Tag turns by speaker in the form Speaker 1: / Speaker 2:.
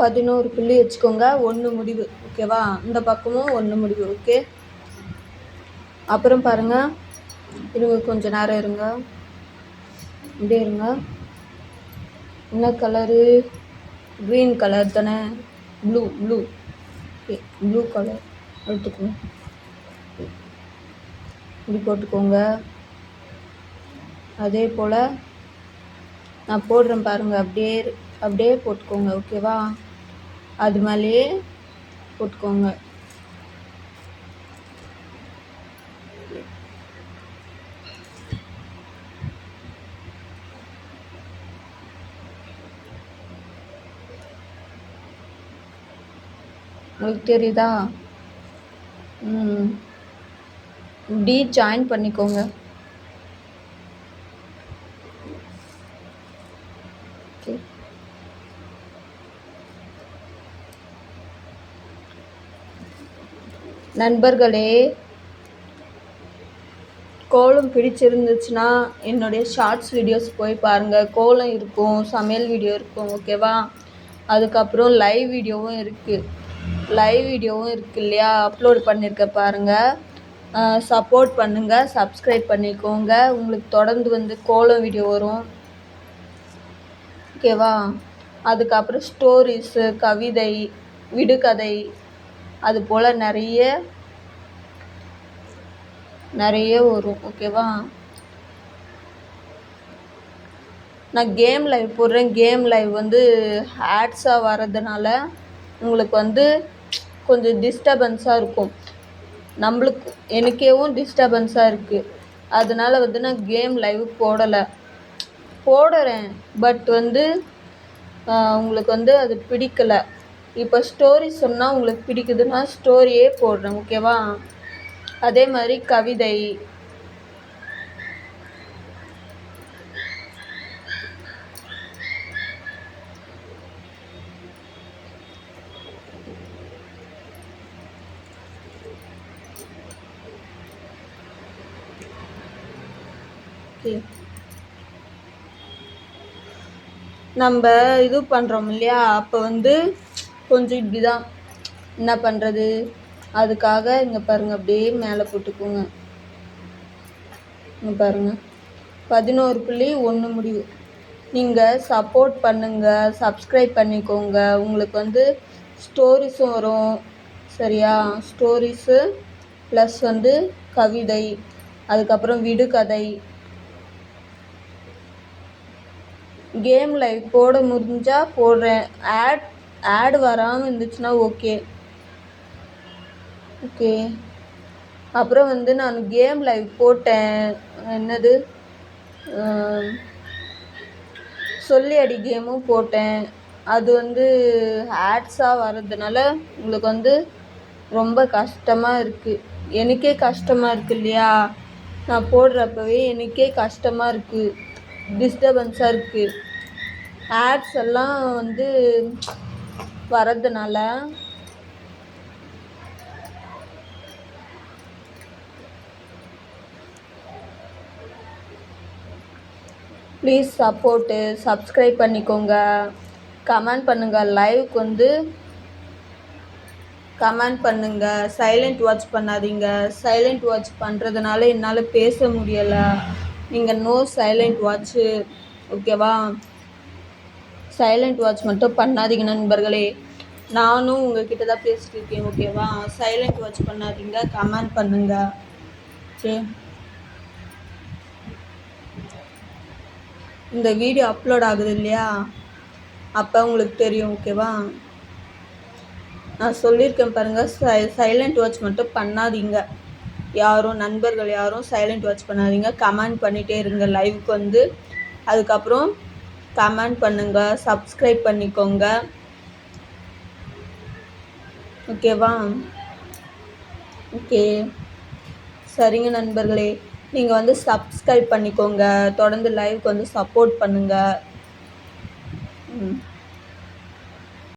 Speaker 1: 11 புள்ளி வச்சுக்கோங்க. 1 முடிவு ஓகேவா? இந்த பக்கமும் 1 முடிவு ஓகே. அப்புறம் பாருங்கள், இருங்க கொஞ்சம் நேரம் இருங்க, இப்படியே இருங்க. என்ன கலரு? க்ரீன் கலர் தானே? ப்ளூ ஓகே, ப்ளூ கலர் எடுத்துக்கோங்க. இப்படி போட்டுக்கோங்க. அதே போல் நான் போடுறேன் பாருங்கள், அப்படியே போட்டுக்கோங்க ஓகேவா? அது மேலேயே போட்டுக்கோங்க. உங்களுக்கு தெரியுதா? இப்படி ஜாயின் பண்ணிக்கோங்க. ஓகே, நண்பர்களே, கோலம் பிடிச்சிருந்துச்சுன்னா என்னுடைய ஷார்ட்ஸ் வீடியோஸ் போய் பாருங்கள். கோலம் இருக்கும், சமையல் வீடியோ இருக்கும் ஓகேவா? அதுக்கப்புறம் லைவ் வீடியோவும் இருக்குது இல்லையா? அப்லோட் பண்ணியிருக்க பாருங்கள். சப்போர்ட் பண்ணுங்கள், சப்ஸ்கிரைப் பண்ணிக்கோங்க. உங்களுக்கு தொடர்ந்து வந்து கோலம் வீடியோ வரும் ஓகேவா? அதுக்கப்புறம் ஸ்டோரிஸு, கவிதை, விடுகதை, அது போல் நிறைய வரும் ஓகேவா? நான் கேம் லைவ் போடுறேன். கேம் லைவ் வந்து ஆட்ஸாக வர்றதுனால உங்களுக்கு வந்து கொஞ்சம் டிஸ்டர்பன்ஸாக இருக்கும். எனக்கேவும் டிஸ்டர்பன்ஸாக இருக்குது. அதனால வந்து நான் கேம் லைவ் போடுறேன். பட் வந்து உங்களுக்கு வந்து அது பிடிக்கலை. இப்போ ஸ்டோரி சொன்னால் உங்களுக்கு பிடிக்குதுன்னா ஸ்டோரியே போடுறேன் ஓகேவா? அதே மாதிரி கவிதை, நம்ம இது பண்ணுறோம் இல்லையா? அப்போ வந்து கொஞ்சம் இப்படி தான் என்ன பண்ணுறது. அதுக்காக இங்கே பாருங்கள், அப்படியே மேலே போட்டுக்கோங்க. இங்கே பாருங்கள், 11.1 முடிவு. நீங்கள் சப்போர்ட் பண்ணுங்கள், சப்ஸ்கிரைப் பண்ணிக்கோங்க. உங்களுக்கு வந்து ஸ்டோரிஸும் வரும் சரியா? ஸ்டோரிஸு ப்ளஸ் வந்து கவிதை, அதுக்கப்புறம் விடுகதை. கேம் லைவ் போட முடிஞ்சால் போடுறேன். ஆட் வராமல் இருந்துச்சுன்னா ஓகே. அப்புறம் வந்து நான் கேம் லைவ் போட்டேன். என்னது, சொல்லி அடி கேமும் போட்டேன். அது வந்து ஆட்ஸாக வர்றதுனால உங்களுக்கு வந்து ரொம்ப கஷ்டமாக இருக்குது. எனக்கே கஷ்டமாக இருக்குது இல்லையா? நான் போடுறப்பவே எனக்கே கஷ்டமாக இருக்குது, டிஸ்டர்பன்ஸாக இருக்குது. ஆட்ஸ் எல்லாம் வந்து வர்றதுனால ப்ளீஸ் சப்போர்ட்டு, சப்ஸ்கிரைப் பண்ணிக்கோங்க, கமெண்ட் பண்ணுங்கள். லைவுக்கு வந்து கமெண்ட் பண்ணுங்கள். சைலண்ட் வாட்ச் பண்ணாதீங்க. சைலண்ட் வாட்ச் பண்ணுறதுனால என்னால் பேச முடியலை. நீங்கள் நோ சைலண்ட் வாட்ச்சு ஓகேவா? சைலண்ட் வாட்ச் மட்டும் பண்ணாதீங்க நண்பர்களே. நானும் உங்கள்கிட்ட தான் பேசிட்டு இருக்கேன் ஓகேவா? சைலண்ட் வாட்ச் பண்ணாதீங்க, கமெண்ட் பண்ணுங்கள். சரி, இந்த வீடியோ அப்லோட் ஆகுது இல்லையா? அப்போ உங்களுக்கு தெரியும் ஓகேவா? நான் சொல்லியிருக்கேன் பாருங்கள், சைலண்ட் வாட்ச் மட்டும் பண்ணாதீங்க. யாரும் நண்பர்கள் யாரும் சைலண்ட் வாட்ச் பண்ணாதீங்க. கமெண்ட் பண்ணிகிட்டே இருங்க லைவுக்கு வந்து. அதுக்கப்புறம் கமெண்ட் பண்ணுங்கள், சப்ஸ்கிரைப் பண்ணிக்கோங்க ஓகேவா? ஓகே, சரிங்க நண்பர்களே. நீங்கள் வந்து சப்ஸ்கிரைப் பண்ணிக்கோங்க, தொடர்ந்து லைவுக்கு வந்து சப்போர்ட் பண்ணுங்கள்.